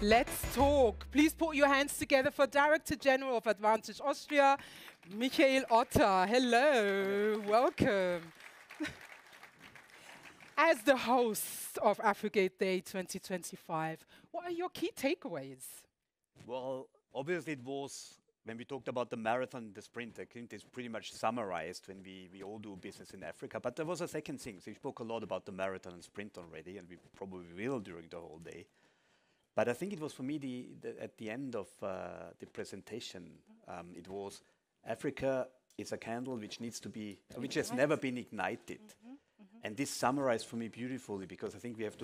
Let's talk. Please put your hands together for Director General of Advantage Austria, Michael Otter. Hello, welcome. As the host of Afrigate Day 2025, what are your key takeaways? Well, obviously it was, when we talked about the marathon and the sprint, I think it's pretty much summarized when we all do business in Africa. But there was a second thing. So we spoke a lot about the marathon and sprint already, and we probably will during the whole day. But I think it was for me, at the end of the presentation, it was Africa is a candle which needs to be, which has never been ignited. And this summarized for me beautifully, because I think we have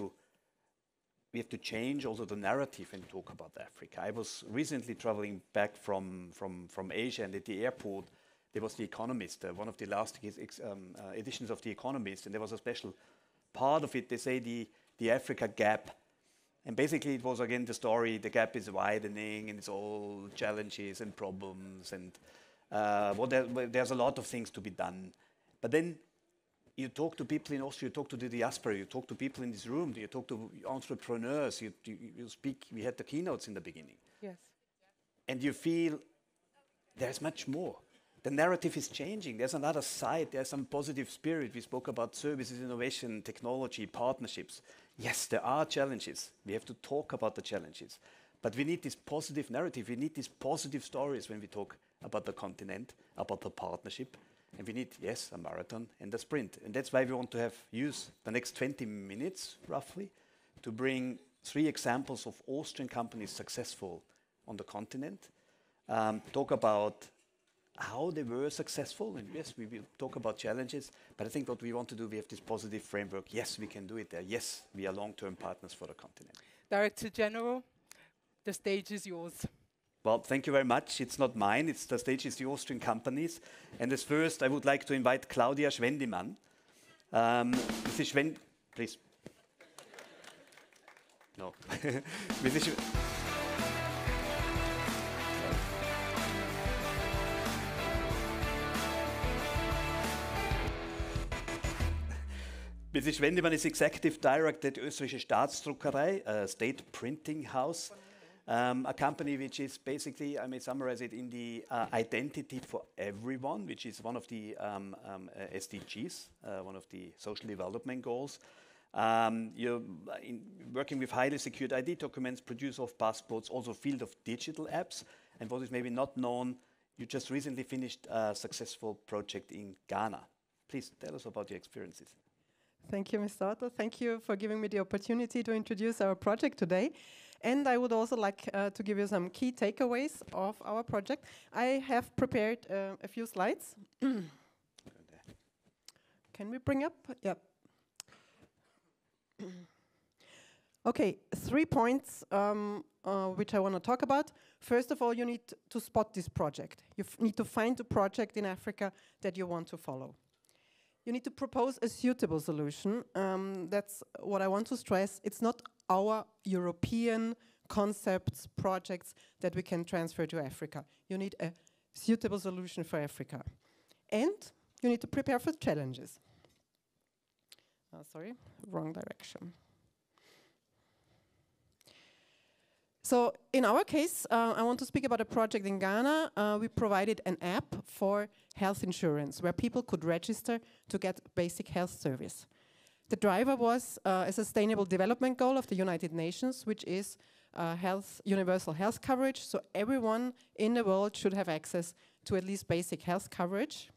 to change also the narrative and talk about Africa. I was recently traveling back from Asia, and at the airport there was The Economist, one of the last editions of The Economist, and there was a special part of it. They say the Africa gap. And basically it was again the story, the gap is widening and it's all challenges and problems, and there's a lot of things to be done. But then you talk to people in Austria, you talk to the diaspora, you talk to people in this room, you talk to entrepreneurs, you speak, we had the keynotes in the beginning. Yes. And you feel there's much more. The narrative is changing, there's another side, there's some positive spirit. We spoke about services, innovation, technology, partnerships. Yes, there are challenges. We have to talk about the challenges. But we need this positive narrative, we need these positive stories when we talk about the continent, about the partnership. And we need, yes, a marathon and a sprint. And that's why we want to use the next 20 minutes, roughly, to bring 3 examples of Austrian companies successful on the continent. Talk about how they were successful. And yes, we will talk about challenges. But I think what we want to do, we have this positive framework. Yes, we can do it there. Yes, we are long-term partners for the continent. Director General, the stage is yours. Well, thank you very much. It's not mine, the stage is the Austrian companies. And as first, I would like to invite Claudia Schwendimann. Mrs. Please. No. Mrs. Mrs. Schwendimann is Executive Director at Österreichische Staatsdruckerei, a state printing house. A company which is basically, I may summarize it in the identity for everyone, which is one of the SDGs, one of the social development goals. You're working with highly secured ID documents, produce of passports, also field of digital apps. And what is maybe not known, you just recently finished a successful project in Ghana. Please tell us about your experiences. Thank you, Mr. Otter. Thank you for giving me the opportunity to introduce our project today. And I would also like to give you some key takeaways of our project. I have prepared a few slides. Can we bring up? Yep. Okay, 3 points which I want to talk about. First of all, you need to spot this project. You need to find a project in Africa that you want to follow. You need to propose a suitable solution. That's what I want to stress. It's not our European concepts, projects that we can transfer to Africa. You need a suitable solution for Africa. And you need to prepare for challenges. Sorry, wrong direction. So in our case, I want to speak about a project in Ghana. We provided an app for health insurance where people could register to get basic health service. The driver was a sustainable development goal of the United Nations, which is universal health coverage. So everyone in the world should have access to at least basic health coverage.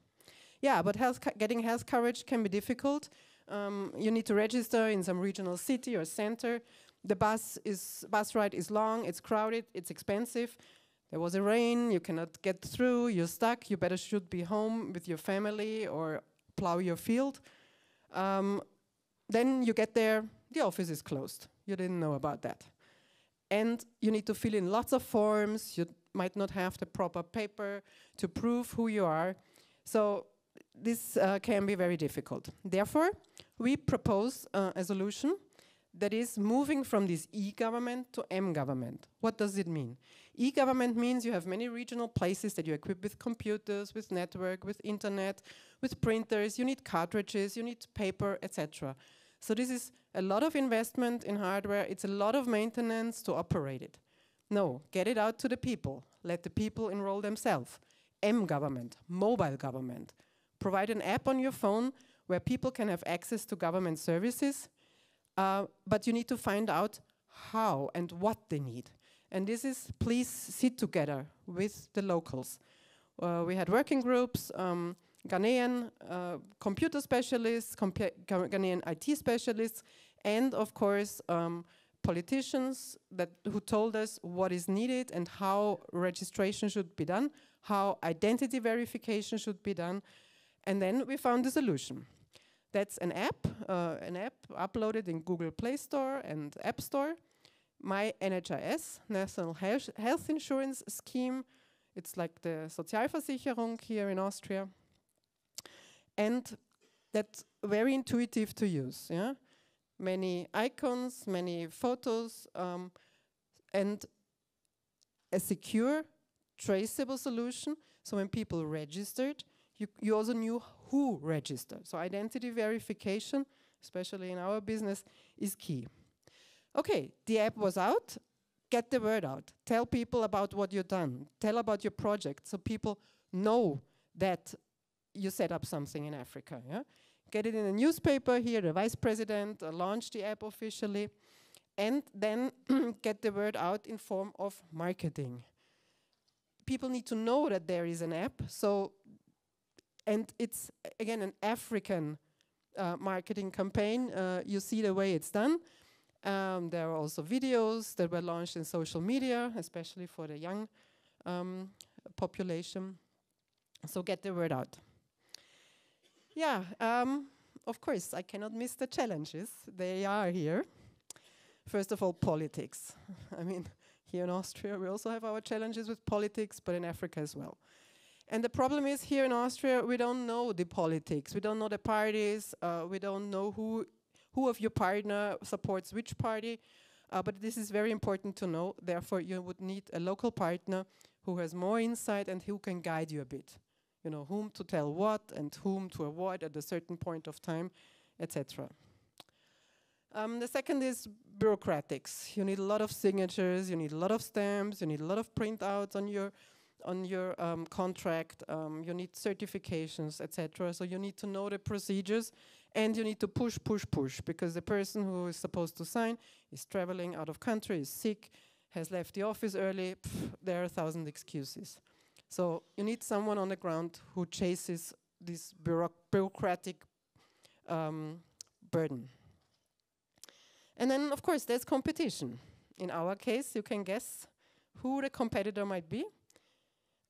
Yeah, but getting health coverage can be difficult. You need to register in some regional city or center. The bus ride is long, it's crowded, it's expensive. There was a rain, you cannot get through, you're stuck, you better should be home with your family or plow your field. Then you get there, the office is closed. You didn't know about that. And you need to fill in lots of forms, you might not have the proper paper to prove who you are. So this can be very difficult. Therefore, we propose a solution that is moving from this e-government to m-government. What does it mean? E-government means you have many regional places that you equip with computers, with network, with internet, with printers, you need cartridges, you need paper, etc. So this is a lot of investment in hardware. It's a lot of maintenance to operate it. No, get it out to the people. Let the people enroll themselves. M-government, mobile government. Provide an app on your phone where people can have access to government services, but you need to find out how and what they need. And this is, please sit together with the locals. We had working groups, Ghanaian computer specialists, Ghanaian IT specialists, and of course politicians who told us what is needed and how registration should be done, how identity verification should be done, and then we found a solution. That's an app uploaded in Google Play Store and App Store. My NHIS, National Health Insurance Scheme. It's like the Sozialversicherung here in Austria. And that's very intuitive to use. Yeah? Many icons, many photos, and a secure, traceable solution. So when people registered, you also knew who registered. So identity verification, especially in our business, is key. Okay, the app was out. Get the word out. Tell people about what you've done. Tell about your project so people know that you set up something in Africa. Yeah? Get it in a newspaper here. The vice president launched the app officially. And then get the word out in form of marketing. People need to know that there is an app. And it's, again, an African marketing campaign. You see the way it's done. There are also videos that were launched in social media, especially for the young population. So get the word out. Yeah, of course, I cannot miss the challenges. They are here. First of all, politics. I mean, here in Austria, we also have our challenges with politics, but in Africa as well. And the problem is, here in Austria, we don't know the politics. We don't know the parties. We don't know who of your partner supports which party, but this is very important to know. Therefore, you would need a local partner who has more insight and who can guide you a bit. You know, whom to tell what and whom to avoid at a certain point of time, etc. The second is bureaucratics. You need a lot of signatures, you need a lot of stamps, you need a lot of printouts on your contract, you need certifications, etc. So you need to know the procedures. And you need to push, because the person who is supposed to sign is traveling out of country, is sick, has left the office early. There are 1,000 excuses. So you need someone on the ground who chases this bureaucratic burden. And then, of course, there's competition. In our case, you can guess who the competitor might be.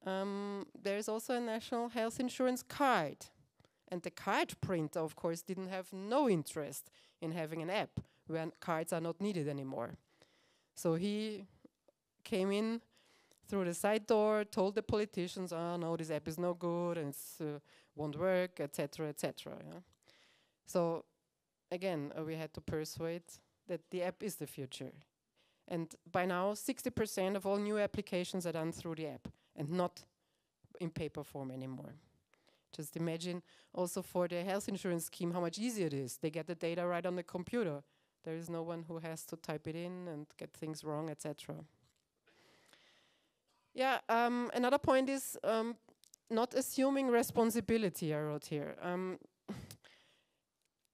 There's also a national health insurance card. And the card printer, of course, didn't have no interest in having an app when cards are not needed anymore. So he came in through the side door, told the politicians, oh no, this app is no good and it won't work, etc., etc. Yeah? So again, we had to persuade that the app is the future. And by now, 60% of all new applications are done through the app and not in paper form anymore. Just imagine also for the health insurance scheme how much easier it is. They get the data right on the computer. There is no one who has to type it in and get things wrong, etc. Yeah, another point is not assuming responsibility, I wrote here.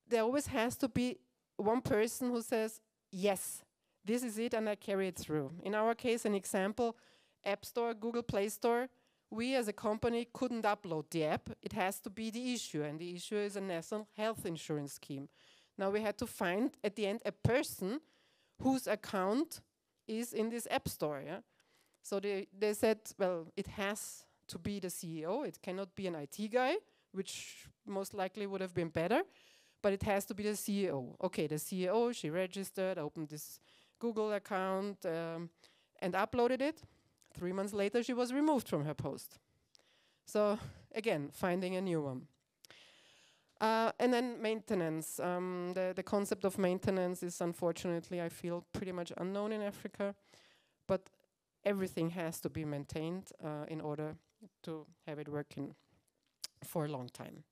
There always has to be one person who says, yes, this is it, and I carry it through. In our case, an example, App Store, Google Play Store, we as a company couldn't upload the app. It has to be the issue, and the issue is a national health insurance scheme. Now we had to find, at the end, a person whose account is in this App Store. Yeah? So they said, well, it has to be the CEO. It cannot be an IT guy, which most likely would have been better, but it has to be the CEO. Okay, the CEO, she registered, opened this Google account, and uploaded it. 3 months later, she was removed from her post. So again, finding a new one. And then maintenance. The concept of maintenance is, unfortunately, I feel, pretty much unknown in Africa. But everything has to be maintained in order to have it working for a long time.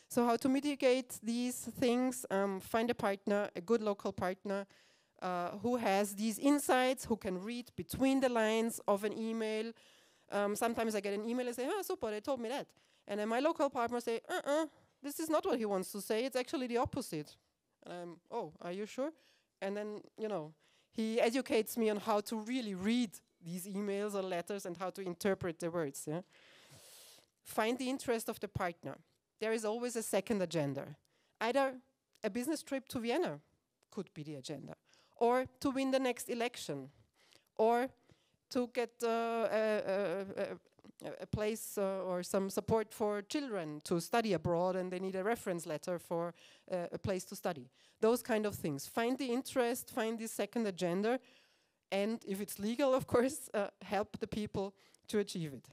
So how to mitigate these things? Find a partner, a good local partner, who has these insights, who can read between the lines of an email. Sometimes I get an email and say, oh, super, they told me that. And then my local partner say, this is not what he wants to say, it's actually the opposite. Oh, are you sure? And then, you know, he educates me on how to really read these emails or letters and how to interpret the words. Yeah? Find the interest of the partner. There is always a second agenda. Either a business trip to Vienna could be the agenda, or to win the next election, or to get a place or some support for children to study abroad and they need a reference letter for a place to study. Those kind of things. Find the interest, find the second agenda, and if it's legal, of course, help the people to achieve it.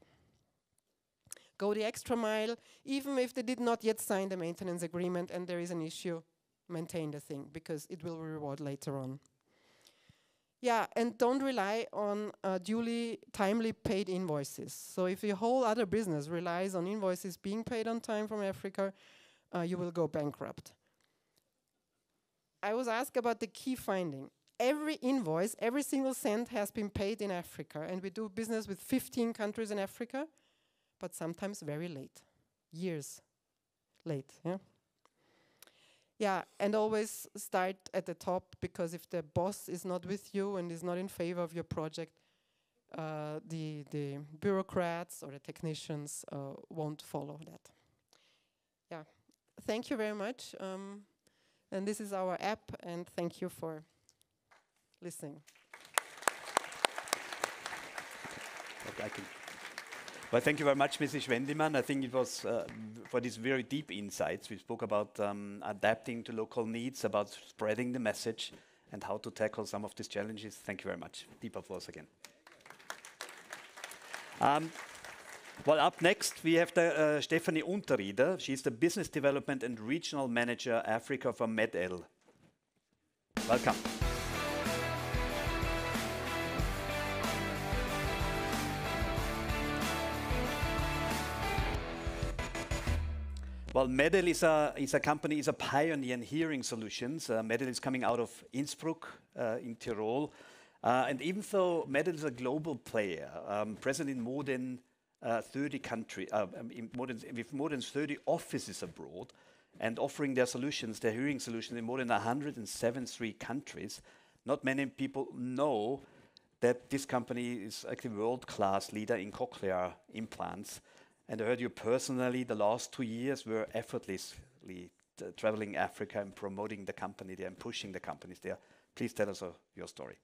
Go the extra mile, even if they did not yet sign the maintenance agreement and there is an issue, maintain the thing, because it will reward later on. Yeah, and don't rely on duly, timely paid invoices. So if your whole other business relies on invoices being paid on time from Africa, you will go bankrupt. I was asked about the key finding. Every invoice, every single cent has been paid in Africa, and we do business with 15 countries in Africa, but sometimes very late, years late. Yeah. Yeah, and always start at the top, because if the boss is not with you and is not in favor of your project, the bureaucrats or the technicians won't follow that. Yeah, thank you very much. And this is our app, and thank you for listening. Well, thank you very much, Mrs. Schwendimann. I think it was for these very deep insights. We spoke about adapting to local needs, about spreading the message, and how to tackle some of these challenges. Thank you very much. Deep applause again. Well, up next, we have the Stephanie Unterrieder. She's the Business Development and Regional Manager Africa for MED-EL. Welcome. Well, MED-EL is a company, is a pioneer in hearing solutions. MED-EL is coming out of Innsbruck in Tyrol. And even though MED-EL is a global player, present in more than 30 countries, with more than 30 offices abroad, and offering their solutions, their hearing solutions in more than 173 countries, not many people know that this company is actually world-class leader in cochlear implants. And I heard you personally, the last 2 years were effortlessly traveling Africa and promoting the company there and pushing the companies there. Please tell us your story.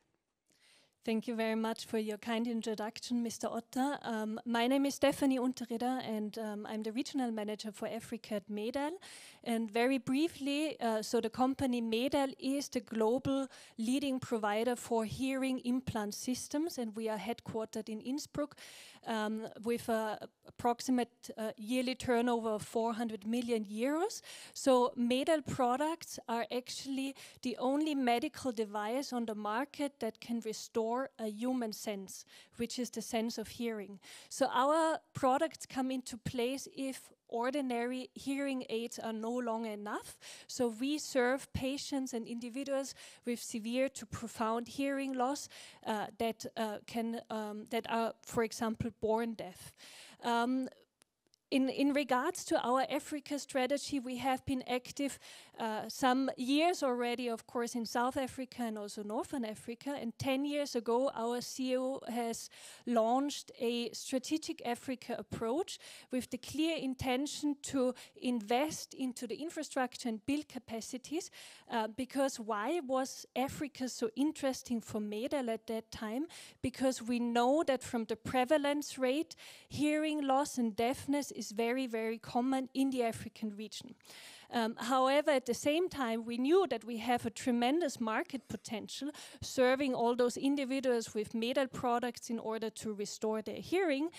Thank you very much for your kind introduction, Mr. Otter. My name is Stephanie Unterrieder, and I'm the Regional Manager for Africa at MED-EL. And very briefly, so the company MED-EL is the global leading provider for hearing implant systems, and we are headquartered in Innsbruck with an approximate yearly turnover of 400 million euros. So MED-EL products are actually the only medical device on the market that can restore a human sense, which is the sense of hearing. So our products come into place if ordinary hearing aids are no longer enough. So we serve patients and individuals with severe to profound hearing loss that are, for example, born deaf. In regards to our Africa strategy, we have been active some years already, of course, in South Africa and also Northern Africa. And 10 years ago, our CEO has launched a strategic Africa approach with the clear intention to invest into the infrastructure and build capacities. Because why was Africa so interesting for MED-EL at that time? Because we know that from the prevalence rate, hearing loss and deafness is very, very common in the African region. However, at the same time, we knew that we have a tremendous market potential serving all those individuals with MED-EL products in order to restore their hearing.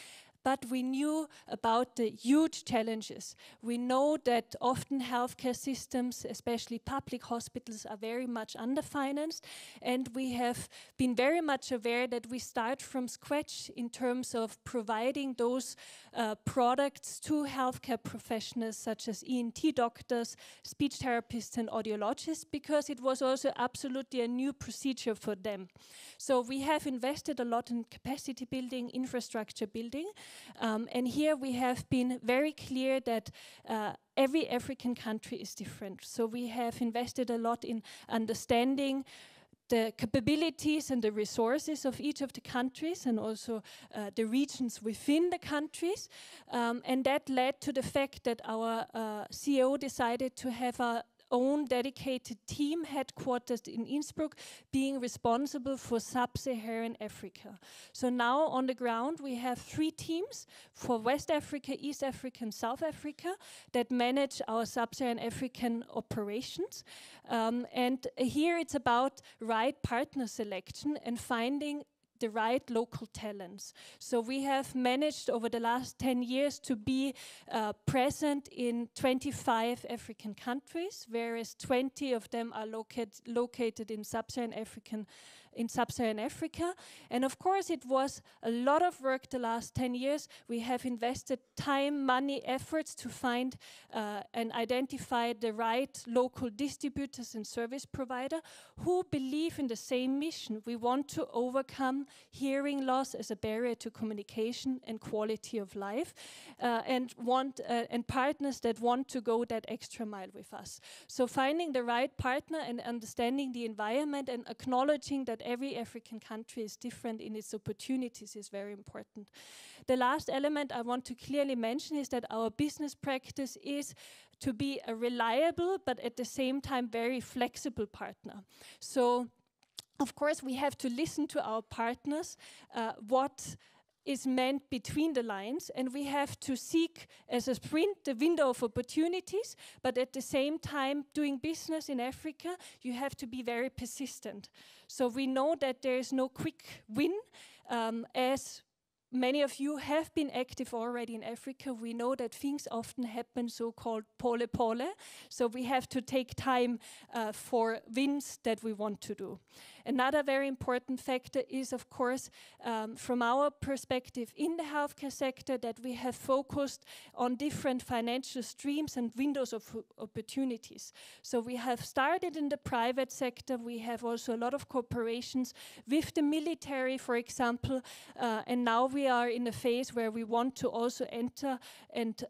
but we knew about the huge challenges. We know that often healthcare systems, especially public hospitals, are very much underfinanced, and we have been very much aware that we start from scratch in terms of providing those products to healthcare professionals such as ENT doctors, speech therapists and audiologists, because it was also absolutely a new procedure for them. So we have invested a lot in capacity building, infrastructure building, and here we have been very clear that every African country is different. So we have invested a lot in understanding the capabilities and the resources of each of the countries, and also the regions within the countries. And that led to the fact that our CEO decided to have our own dedicated team headquartered in Innsbruck, being responsible for sub-Saharan Africa. So now on the ground we have 3 teams for West Africa, East Africa and South Africa that manage our sub-Saharan African operations. And here it's about right partner selection and finding the right local talents. So we have managed over the last 10 years to be present in 25 African countries, whereas 20 of them are located in sub-Saharan Africa. And of course it was a lot of work the last 10 years. We have invested time, money, efforts to find and identify the right local distributors and service provider who believe in the same mission. We want to overcome hearing loss as a barrier to communication and quality of life, and partners that want to go that extra mile with us. So finding the right partner and understanding the environment and acknowledging that every African country is different in its opportunities is very important. The last element I want to clearly mention is that our business practice is to be a reliable but at the same time very flexible partner. So of course we have to listen to our partners, what is meant between the lines, and we have to seek as a sprint the window of opportunities, but at the same time doing business in Africa you have to be very persistent. So we know that there is no quick win, as many of you have been active already in Africa. We know that things often happen so-called pole. So we have to take time for wins that we want to do. Another very important factor is, of course, from our perspective in the healthcare sector, that we have focused on different financial streams and windows of opportunities. So we have started in the private sector. We have also a lot of cooperations with the military, for example, and now we are in a phase where we want to also enter and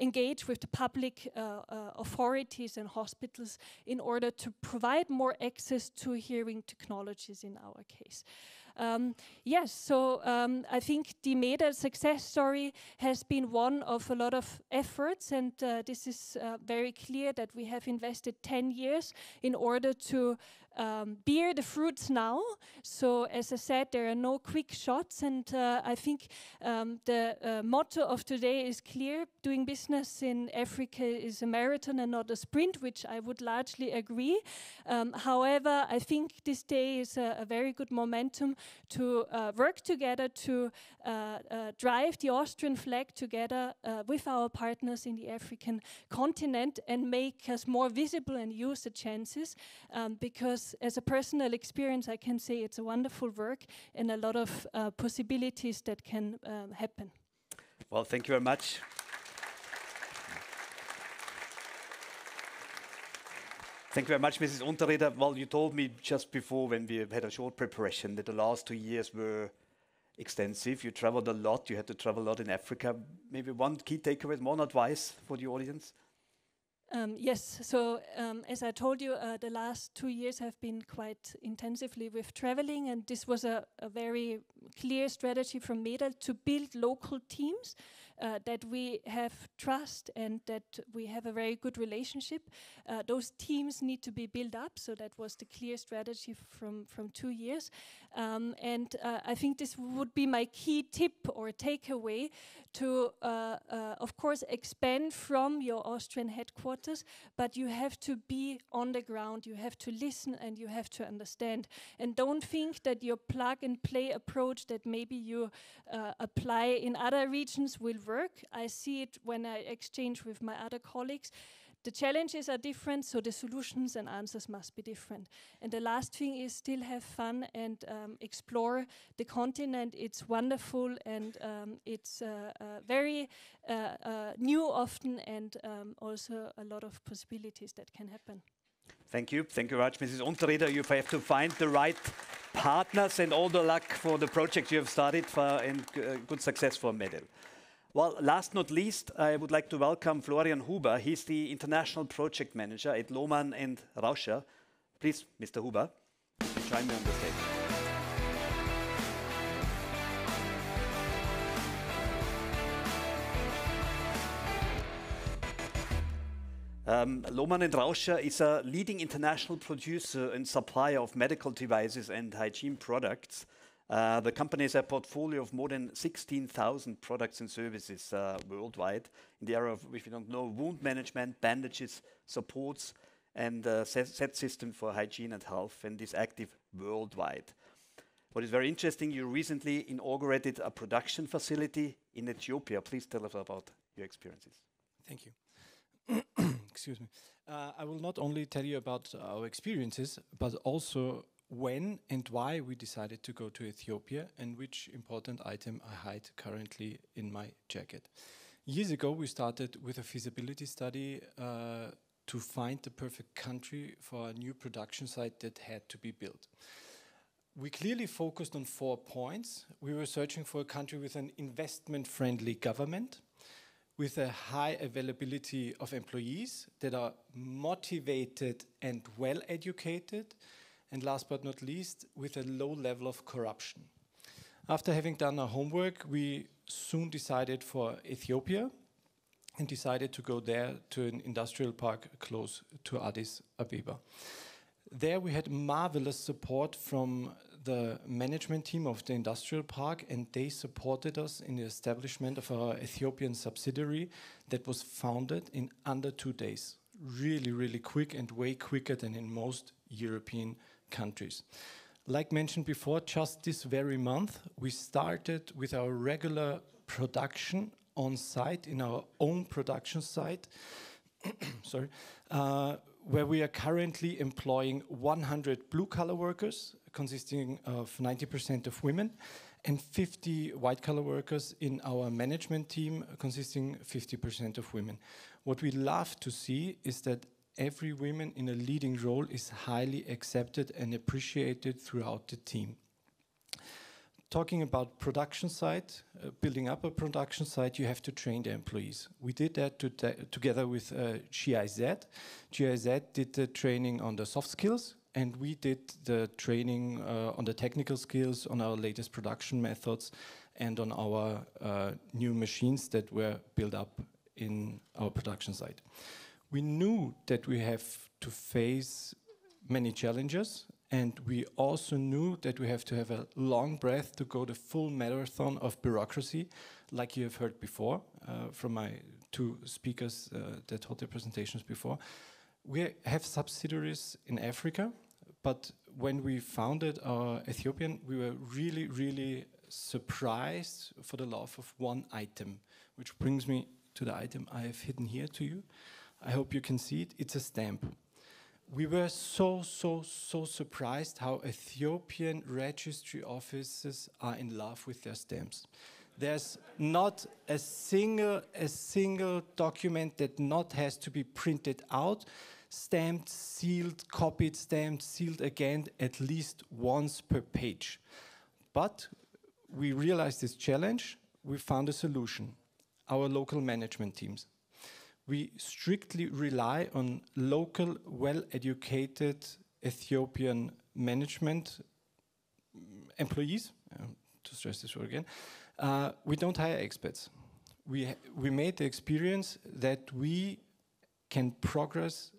engage with the public authorities and hospitals in order to provide more access to hearing technologies in our case. Yes, so I think the MEDA success story has been one of a lot of efforts, and this is very clear that we have invested 10 years in order to bear the fruits now. So as I said, there are no quick shots, and I think the motto of today is clear. Doing business in Africa is a marathon and not a sprint, which I would largely agree. However, I think this day is a very good momentum to work together to drive the Austrian flag together with our partners in the African continent and make us more visible and use the chances, because as a personal experience I can say it's a wonderful work and a lot of possibilities that can happen. Well, thank you very much. Thank you very much, Mrs. Unterrieder. Well, you told me just before when we had a short preparation that the last 2 years were extensive. You traveled a lot. You had to travel a lot in Africa. Maybe one key takeaway, one advice for the audience? Yes, so as I told you, the last 2 years have been quite intensively with traveling, and this was a very clear strategy from MEDA to build local teams that we have trust and that we have a very good relationship. Those teams need to be built up, so that was the clear strategy from 2 years. I think this would be my key tip or takeaway to, of course, expand from your Austrian headquarters, but you have to be on the ground, you have to listen and you have to understand. And don't think that your plug and play approach that maybe you apply in other regions will work. I see it when I exchange with my other colleagues. The challenges are different, so the solutions and answers must be different. And the last thing is still have fun and explore the continent. It's wonderful and it's very new often, and also a lot of possibilities that can happen. Thank you very much, Mrs. Unterrieder. You have to find the right partners, and all the luck for the project you have started and good success for Medal. Well, last not least, I would like to welcome Florian Huber. He's the International Project Manager at Lohmann and Rauscher. Please, Mr. Huber, join me on the stage. Lohmann and Rauscher is a leading international producer and supplier of medical devices and hygiene products. The company has a portfolio of more than 16,000 products and services worldwide in the area of, if you don't know, wound management, bandages, supports, and set system for hygiene and health, and is active worldwide. What is very interesting, you recently inaugurated a production facility in Ethiopia. Please tell us about your experiences. Thank you. Excuse me. I will not only tell you about our experiences, but also when and why we decided to go to Ethiopia and which important item I hide currently in my jacket. Years ago, we started with a feasibility study to find the perfect country for a new production site that had to be built. We clearly focused on 4 points. We were searching for a country with an investment-friendly government, with a high availability of employees that are motivated and well-educated, and last but not least, with a low level of corruption. After having done our homework, we soon decided for Ethiopia and decided to go there to an industrial park close to Addis Ababa. There we had marvelous support from the management team of the industrial park, and they supported us in the establishment of our Ethiopian subsidiary that was founded in under 2 days. Really, really quick, and way quicker than in most European countries. Like mentioned before, just this very month, we started with our regular production on site, in our own production site, sorry, where we are currently employing 100 blue-collar workers, consisting of 90% of women, and 50 white-collar workers in our management team, consisting 50% of women. What we love to see is that every woman in a leading role is highly accepted and appreciated throughout the team. Talking about production site, building up a production site, you have to train the employees. We did that together with GIZ. GIZ did the training on the soft skills, and we did the training on the technical skills, on our latest production methods, and on our new machines that were built up in our production site. We knew that we have to face many challenges, and we also knew that we have to have a long breath to go the full marathon of bureaucracy, like you have heard before from my 2 speakers that held their presentations before. We have subsidiaries in Africa, but when we founded our Ethiopian, we were really, really surprised for the love of one item, which brings me to the item I have hidden here to you. I hope you can see it. It's a stamp. We were so surprised how Ethiopian registry offices are in love with their stamps. There's not a single document that not has to be printed out, stamped, sealed, copied, stamped, sealed again, at least once per page. But we realized this challenge. We found a solution. Our local management teams. We strictly rely on local, well-educated Ethiopian management employees, to stress this word again. We don't hire experts. we made the experience that we can progress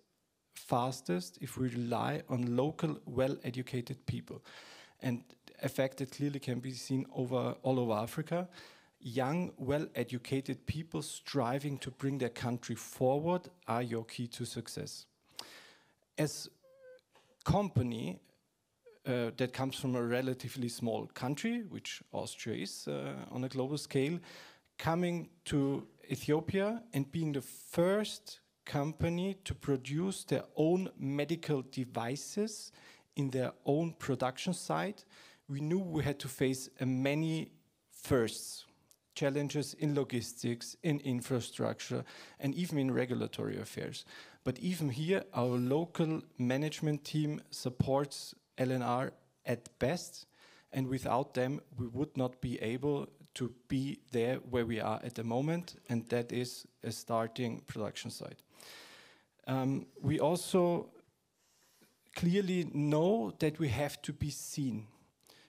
fastest if we rely on local, well-educated people. And a fact that clearly can be seen all over Africa. Young, well-educated people striving to bring their country forward are your key to success. As company that comes from a relatively small country, which Austria is on a global scale, coming to Ethiopia and being the first company to produce their own medical devices in their own production site, we knew we had to face many firsts, challenges in logistics, in infrastructure, and even in regulatory affairs. But even here, our local management team supports LNR at best, and without them, we would not be able to be there where we are at the moment, and that is a starting production site. We also clearly know that we have to be seen.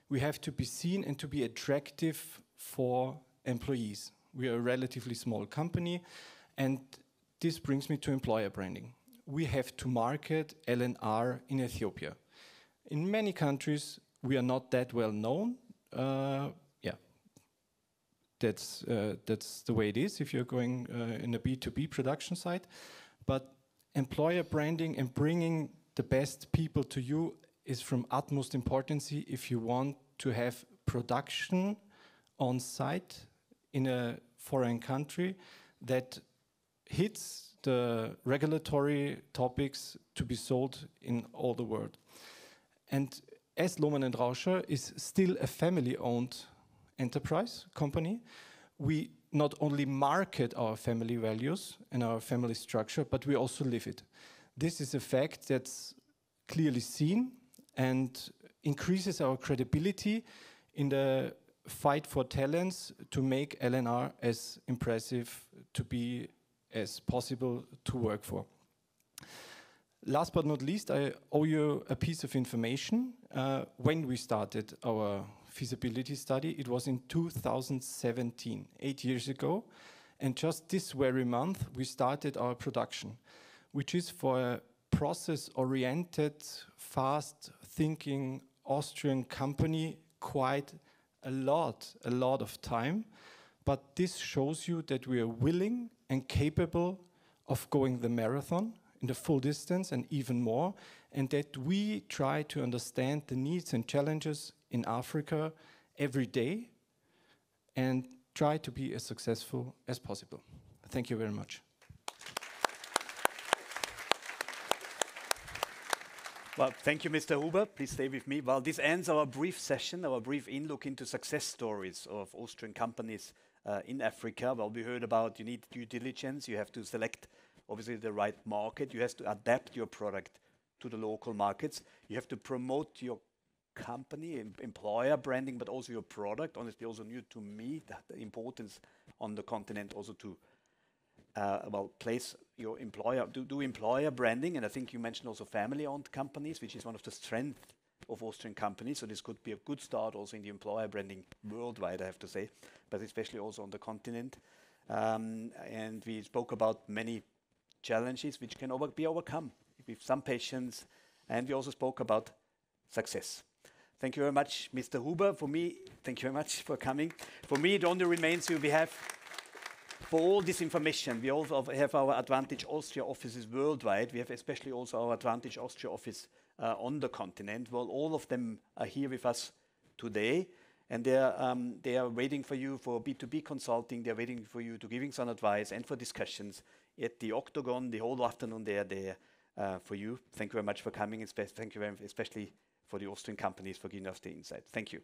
We have to be seen and to be attractive for employees. We are a relatively small company, and this brings me to employer branding. We have to market LNR in Ethiopia. In many countries, we are not that well known. That's the way it is if you're going in a B2B production site. But employer branding and bringing the best people to you is from utmost importance if you want to have production on site in a foreign country that hits the regulatory topics to be sold in all the world. And as Lohmann and Rauscher is still a family-owned enterprise company, we not only market our family values and our family structure, but we also live it. This is a fact that's clearly seen and increases our credibility in the fight for talents to make LNR as impressive to be as possible to work for. Last but not least, I owe you a piece of information. When we started our feasibility study, it was in 2017, 8 years ago. And just this very month, we started our production, which is for a process-oriented, fast-thinking Austrian company quite a lot of time. But this shows you that we are willing and capable of going the marathon in the full distance and even more, and that we try to understand the needs and challenges in Africa every day and try to be as successful as possible. Thank you very much. Well, thank you, Mr. Huber. Please stay with me. Well, this ends our brief session, our brief in-look into success stories of Austrian companies in Africa. Well, we heard about you need due diligence, you have to select obviously the right market, you have to adapt your product to the local markets, you have to promote your company, employer branding, but also your product. Honestly, also new to me, the importance on the continent also to place your employer, do employer branding, and I think you mentioned also family-owned companies, which is one of the strengths of Austrian companies, so this could be a good start also in the employer branding worldwide, I have to say, but especially also on the continent. And we spoke about many challenges which can be overcome with some patience, and we also spoke about success. Thank you very much, Mr. Huber. For me, thank you very much for coming. For me, it only remains we have, for all this information, we also have our Advantage Austria offices worldwide. We have especially also our Advantage Austria office on the continent. Well, all of them are here with us today, and they are waiting for you for B2B consulting. They are waiting for you to giving some advice and for discussions at the Octagon. The whole afternoon they are there for you. Thank you very much for coming. Thank you very much, especially for the Austrian companies for giving us the insight. Thank you.